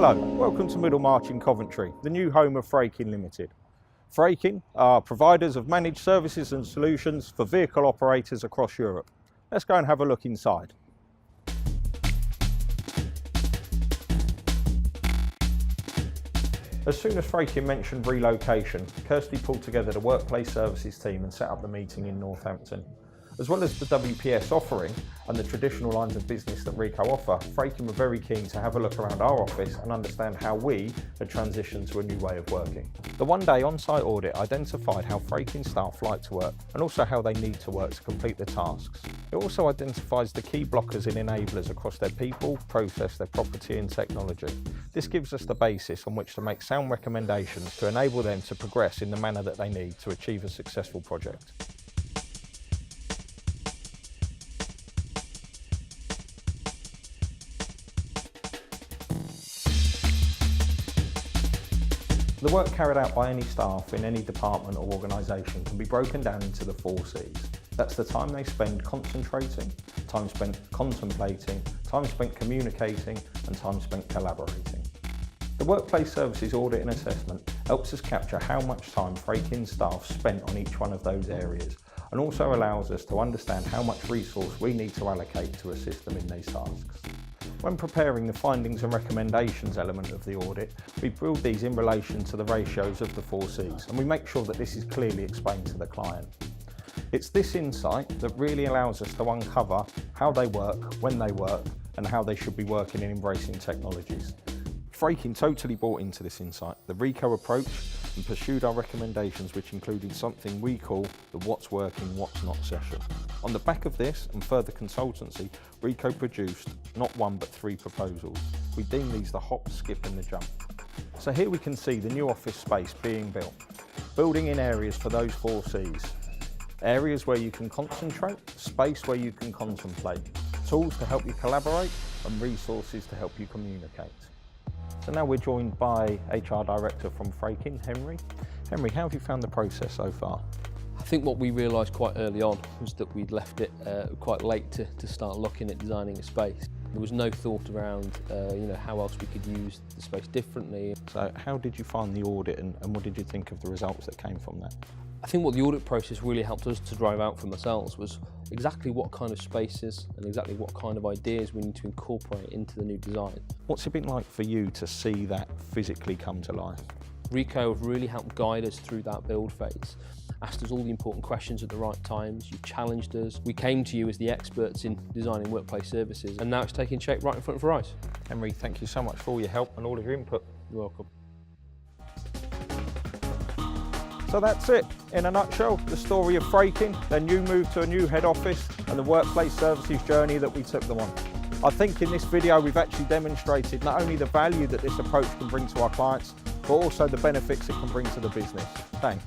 Hello, welcome to Middlemarch in Coventry, the new home of Fraikin Limited. Fraikin are providers of managed services and solutions for vehicle operators across Europe. Let's go and have a look inside. As soon as Fraikin mentioned relocation, Kirsty pulled together the workplace services team and set up the meeting in Northampton. As well as the WPS offering and the traditional lines of business that Ricoh offer, Fraikin were very keen to have a look around our office and understand how we had transitioned to a new way of working. The one-day on-site audit identified how Fraikin staff like to work and also how they need to work to complete their tasks. It also identifies the key blockers and enablers across their people, process, their property and technology. This gives us the basis on which to make sound recommendations to enable them to progress in the manner that they need to achieve a successful project. The work carried out by any staff in any department or organisation can be broken down into the 4 C's. That's the time they spend concentrating, time spent contemplating, time spent communicating, and time spent collaborating. The Workplace Services Audit and Assessment helps us capture how much time Fraikin staff spent on each one of those areas, and also allows us to understand how much resource we need to allocate to assist them in these tasks. When preparing the findings and recommendations element of the audit, we build these in relation to the ratios of the 4 C's, and we make sure that this is clearly explained to the client. It's this insight that really allows us to uncover how they work, when they work, and how they should be working and embracing technologies. Fraikin totally bought into this insight, the Ricoh approach, and pursued our recommendations, which included something we call the what's working, what's not session. On the back of this and further consultancy, Ricoh produced not 1 but 3 proposals. We deem these the hop, skip and the jump. So here we can see the new office space being built, building in areas for those 4 C's. Areas where you can concentrate, space where you can contemplate, tools to help you collaborate and resources to help you communicate. So now we're joined by HR Director from Fraikin, Henry. Henry, how have you found the process so far? I think what we realised quite early on was that we'd left it quite late to start looking at designing a space. There was no thought around how else we could use the space differently. So how did you find the audit and what did you think of the results that came from that? I think what the audit process really helped us to drive out from ourselves was exactly what kind of spaces and exactly what kind of ideas we need to incorporate into the new design. What's it been like for you to see that physically come to life? Ricoh have really helped guide us through that build phase, asked us all the important questions at the right times, you challenged us. We came to you as the experts in designing workplace services, and now it's taking shape right in front of our eyes. Henry, thank you so much for all your help and all of your input. You're welcome. So that's it, in a nutshell, the story of Fraikin, their new move to a new head office and the workplace services journey that we took them on. I think in this video we've actually demonstrated not only the value that this approach can bring to our clients, but also the benefits it can bring to the business. Thanks.